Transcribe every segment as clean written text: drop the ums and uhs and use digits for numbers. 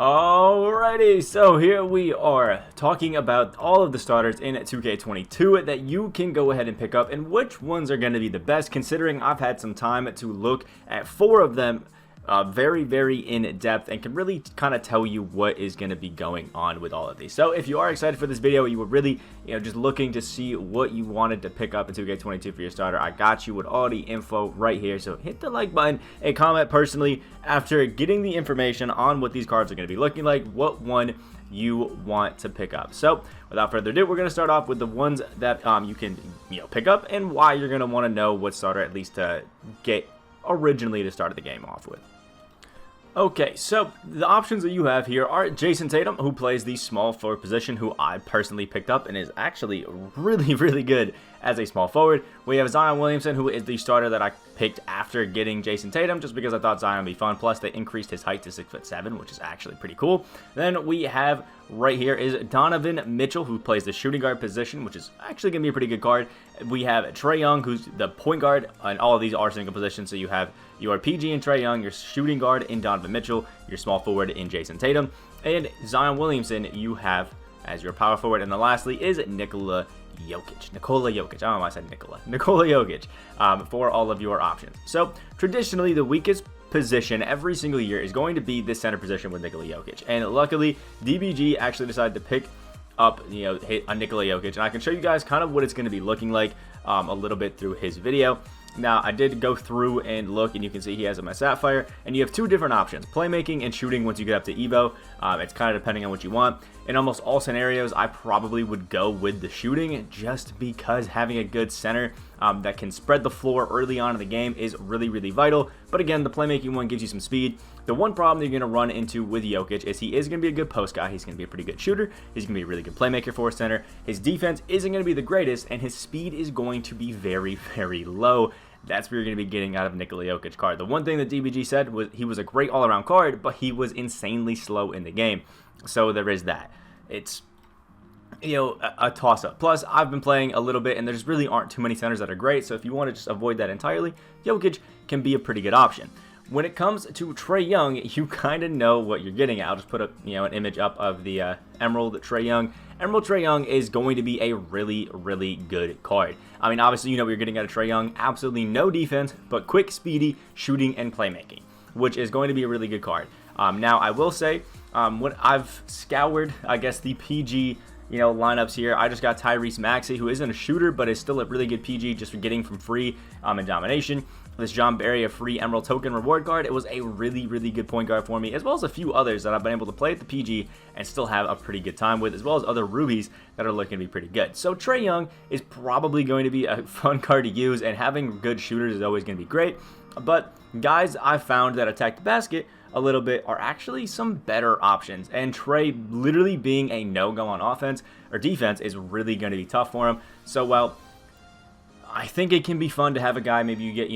Alrighty, so here we are talking about all of the starters in 2K22 that you can go ahead and pick up and which ones are going to be the best, considering I've had some time to look at 4 of them very in depth and can really kind of tell you what is going to be going on with all of these. So if you are excited for this video, you were really just looking to see what you wanted to pick up in 2K22 for your starter, I got you with all the info right here. So hit the like button and comment personally after getting the information on what these cards are going to be looking like, what one you want to pick up. So without further ado, we're going to start off with the ones that you can pick up and why you're going to want to know what starter at least to get originally to start the game off with. Okay, so the options that you have here are Jayson Tatum, who plays the small forward position, who I personally picked up and is actually really good as a small forward. We have Zion Williamson, who is the starter that I picked after getting Jayson Tatum, just because I thought Zion would be fun. Plus, they increased his height to 6'7", which is actually pretty cool. Then we have right here is Donovan Mitchell, who plays the shooting guard position, which is actually going to be a pretty good card. We have Trae Young, who's the point guard, and all of these are single positions. So you have your PG in Trae Young, your shooting guard in Donovan Mitchell, your small forward in Jayson Tatum, and Zion Williamson you have as your power forward. And then lastly is Nikola Jokic. I don't know why I said Nikola Jokic for all of your options. So traditionally, the weakest position every single year is going to be the center position with Nikola Jokic, and luckily DBG actually decided to pick up hit on Nikola Jokic, and I can show you guys kind of what it's going to be looking like a little bit through his video. Now, I did go through and look, and you can see he has a Sapphire, and you have 2 different options, playmaking and shooting once you get up to Evo. It's kind of depending on what you want. In almost all scenarios, I probably would go with the shooting, just because having a good center that can spread the floor early on in the game is really vital. But again, the playmaking one gives you some speed. The one problem that you're going to run into with Jokic is he is going to be a good post guy. He's going to be a pretty good shooter. He's going to be a really good playmaker for a center. His defense isn't going to be the greatest, and his speed is going to be very low. That's what you're going to be getting out of Nikola Jokic card. The one thing that DBG said was he was a great all-around card, but he was insanely slow in the game. So there is that. It's a toss-up. Plus, I've been playing a little bit, and there just really aren't too many centers that are great. So if you want to just avoid that entirely, Jokic can be a pretty good option. When it comes to Trae Young, you kind of know what you're getting at. I'll just put an image up of the Emerald Trae Young. Emerald Trae Young is going to be a really good card. I mean, obviously, you know what you're getting out of Trae Young. Absolutely no defense, but quick, speedy, shooting, and playmaking, which is going to be a really good card. Now, I will say, what I've scoured, I guess, the PG lineups here. I just got Tyrese Maxey, who isn't a shooter, but is still a really good PG just for getting from free in domination. This John Barry, a free Emerald token reward card. It was a really good point guard for me, as well as a few others that I've been able to play at the PG and still have a pretty good time with, as well as other rubies that are looking to be pretty good. So Trae Young is probably going to be a fun card to use, and having good shooters is always going to be great. But guys I've found that attack the basket a little bit are actually some better options, and Trae literally being a no-go on offense or defense is really going to be tough for him. So while I think it can be fun to have a guy, maybe you get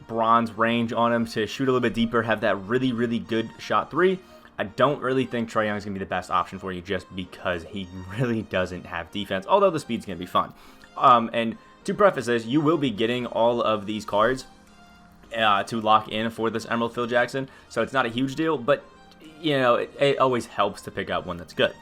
bronze range on him to shoot a little bit deeper, have that really good shot 3, I don't really think Trae Young is going to be the best option for you, just because he really doesn't have defense, although the speed's going to be fun. And to preface this, you will be getting all of these cards to lock in for this Emerald Phil Jackson, so it's not a huge deal, but it always helps to pick out one that's good.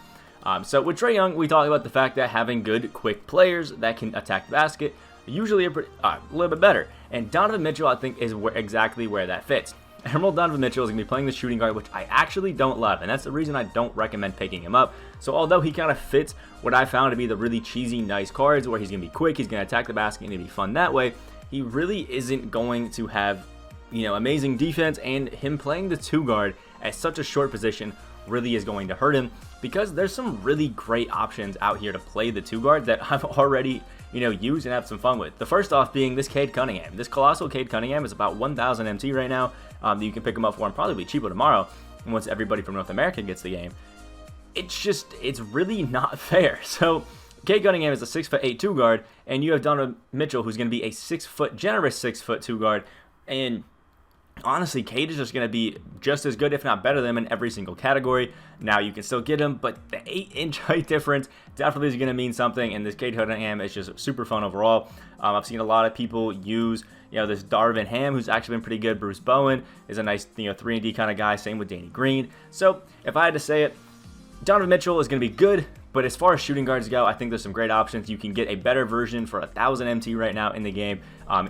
So with Trae Young, we talk about the fact that having good quick players that can attack the basket usually a little bit better, and Donovan Mitchell I think is exactly where that fits. Emerald Donovan Mitchell is going to be playing the shooting guard, which I actually don't love, and that's the reason I don't recommend picking him up. So although he kind of fits what I found to be the really cheesy nice cards where he's going to be quick, he's going to attack the basket, and it'll be fun that way, he really isn't going to have amazing defense, and him playing the 2 guard at such a short position really is going to hurt him, because there's some really great options out here to play the 2 guard that I've already use and have some fun with. The first off being this Cade Cunningham. This colossal Cade Cunningham is about 1,000 MT right now. You can pick him up for, and probably be cheaper tomorrow once everybody from North America gets the game. It's really not fair. So Cade Cunningham is a 6'8" 2 guard, and you have Donovan Mitchell, who's going to be a generous 6'2" 2 guard, and honestly, Cade is just going to be just as good, if not better than him in every single category. Now, you can still get him, but the 8-inch height difference definitely is going to mean something, and this Cade Cunningham is just super fun overall. I've seen a lot of people use, this Darvin Ham, who's actually been pretty good. Bruce Bowen is a nice, 3-and-D kind of guy. Same with Danny Green. So, if I had to say it, Donovan Mitchell is going to be good, but as far as shooting guards go, I think there's some great options. You can get a better version for 1,000 MT right now in the game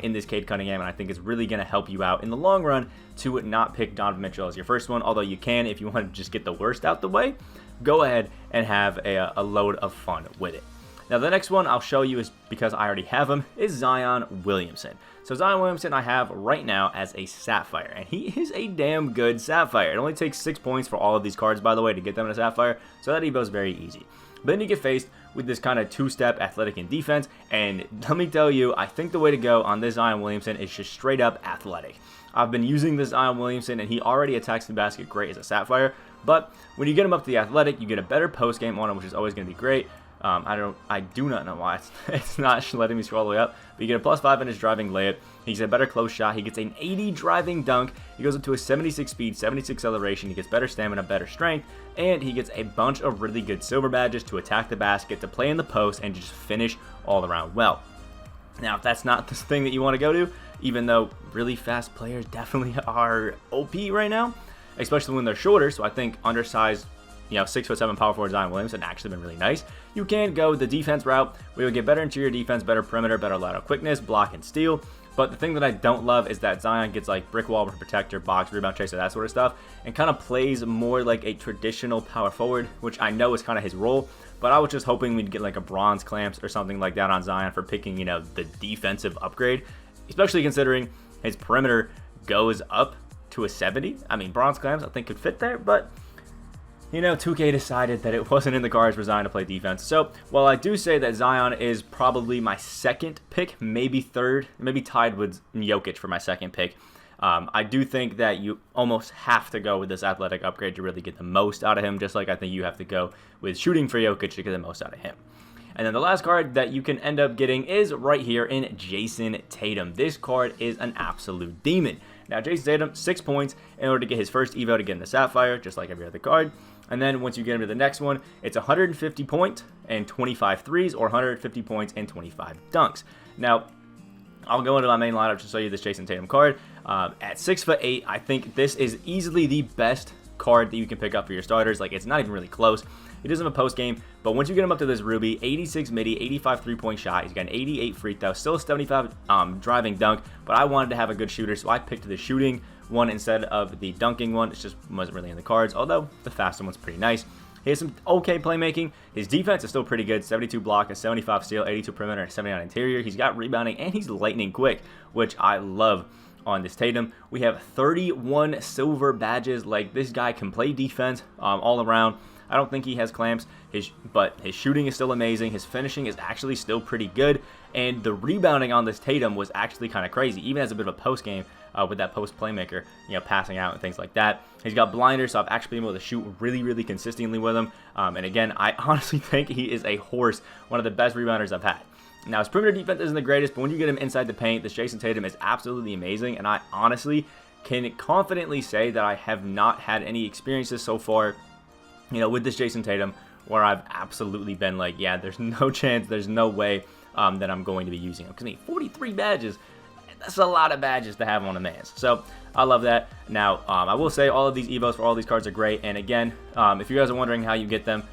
in this Cade Cunningham, and I think it's really going to help you out in the long run to not pick Donovan Mitchell as your first one, although you can, if you want to just get the worst out the way, go ahead and have a load of fun with it. Now, the next one I'll show you is, because I already have him, is Zion Williamson. So Zion Williamson I have right now as a Sapphire, and he is a damn good Sapphire. It only takes 6 points for all of these cards, by the way, to get them in a Sapphire, so that evo is very easy. But then you get faced with this kind of two-step athletic and defense, and let me tell you, I think the way to go on this Zion Williamson is just straight up athletic. I've been using this Zion Williamson, and he already attacks the basket great as a Sapphire, but when you get him up to the athletic, you get a better post game on him, which is always going to be great. I do not know why it's not letting me scroll all the way up, but you get a +5 in his driving layup. He gets a better close shot. He gets an 80 driving dunk. He goes up to a 76 speed, 76 acceleration. He gets better stamina, better strength, and he gets a bunch of really good silver badges to attack the basket, to play in the post, and just finish all around well. Now, if that's not the thing that you want to go to, even though really fast players definitely are OP right now, especially when they're shorter, so I think undersized 6'7" power forward Zion Williamson actually been really nice. You can go the defense route. We will get better interior defense, better perimeter, better lateral quickness, block and steal. But the thing that I don't love is that Zion gets like brick wall protector, box, rebound chaser, that sort of stuff, and kind of plays more like a traditional power forward, which I know is kind of his role. But I was just hoping we'd get like a bronze clamps or something like that on Zion for picking, the defensive upgrade, especially considering his perimeter goes up to a 70. I mean, bronze clamps I think could fit there, but 2K decided that it wasn't in the cards for Zion to play defense. So, while I do say that Zion is probably my second pick, maybe third, maybe tied with Jokic for my second pick, I do think that you almost have to go with this athletic upgrade to really get the most out of him, just like I think you have to go with shooting for Jokic to get the most out of him. And then the last card that you can end up getting is right here in Jayson Tatum. This card is an absolute demon. Now, Jayson Tatum, 6 points in order to get his first evo to get in the Sapphire, just like every other card. And then once you get into the next one, it's 150 points and 25 threes, or 150 points and 25 dunks. Now, I'll go into my main lineup to show you this Jayson Tatum card. At 6'8", I think this is easily the best card that you can pick up for your starters. Like, it's not even really close. He doesn't have a post game, but once you get him up to this Ruby, 86 midi, 85 3-point shot. He's got an 88 free throw, still a 75 driving dunk, but I wanted to have a good shooter, so I picked the shooting one instead of the dunking one. It just wasn't really in the cards, although the faster one's pretty nice. He has some okay playmaking. His defense is still pretty good. 72 block, a 75 steal, 82 perimeter, and 79 interior. He's got rebounding, and he's lightning quick, which I love on this Tatum. We have 31 silver badges. Like, this guy can play defense all around. I don't think he has clamps, but his shooting is still amazing. His finishing is actually still pretty good, and the rebounding on this Tatum was actually kind of crazy, even as a bit of a post game with that post playmaker, passing out and things like that. He's got blinders, so I've actually been able to shoot really, really consistently with him. And again, I honestly think he is a horse, one of the best rebounders I've had. Now, his perimeter defense isn't the greatest, but when you get him inside the paint, this Jayson Tatum is absolutely amazing, and I honestly can confidently say that I have not had any experiences so far with this Jayson Tatum where I've absolutely been like, yeah, there's no chance, there's no way that I'm going to be using him. Because 43 badges, that's a lot of badges to have on a man's. So I love that. Now, I will say all of these evos for all these cards are great. And again, if you guys are wondering how you get them,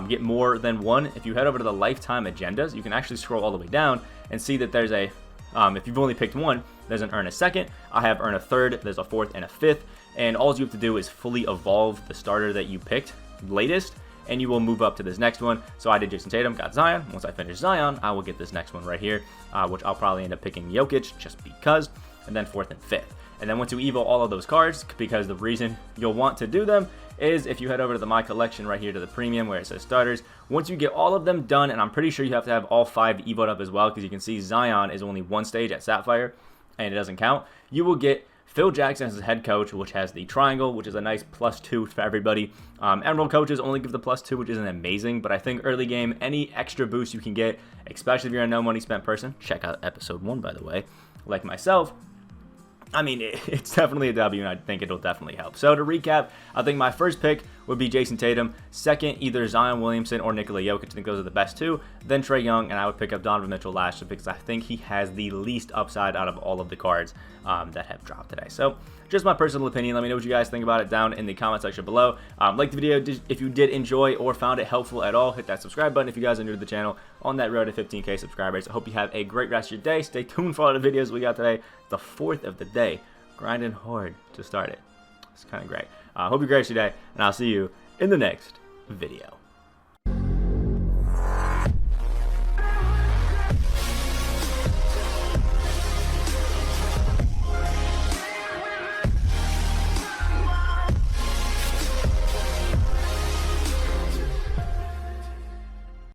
get more than one, if you head over to the lifetime agendas, you can actually scroll all the way down and see that there's a, if you've only picked one, there's an earn a second. I have earn a third, there's a fourth and a fifth. And all you have to do is fully evolve the starter that you picked latest, and you will move up to this next one. So I did Jayson Tatum, got Zion. Once I finish Zion, I will get this next one right here, which I'll probably end up picking Jokic just because, and then fourth and fifth. And then once you evo all of those cards, because the reason you'll want to do them is if you head over to the My Collection right here to the premium where it says starters, once you get all of them done, and I'm pretty sure you have to have all 5 evoed up as well, because you can see Zion is only one stage at Sapphire, and it doesn't count, you will get Phil Jackson as his head coach, which has the triangle, which is a nice +2 for everybody. Emerald coaches only give the +2, which isn't amazing, but I think early game, any extra boost you can get, especially if you're a no money spent person, check out episode 1, by the way, like myself, I mean, it's definitely a W, and I think it'll definitely help. So to recap, I think my first pick would be Jayson Tatum. Second, either Zion Williamson or Nikola Jokic. I think those are the best two. Then Trae Young, and I would pick up Donovan Mitchell last because I think he has the least upside out of all of the cards that have dropped today. So just my personal opinion. Let me know what you guys think about it down in the comment section below. Like the video if you did enjoy or found it helpful at all. Hit that subscribe button if you guys are new to the channel on that road to 15K subscribers. I hope you have a great rest of your day. Stay tuned for all the videos we got today. The 4th of the day. Grinding hard to start it. It's kind of great. Hope you guys today, and I'll see you in the next video.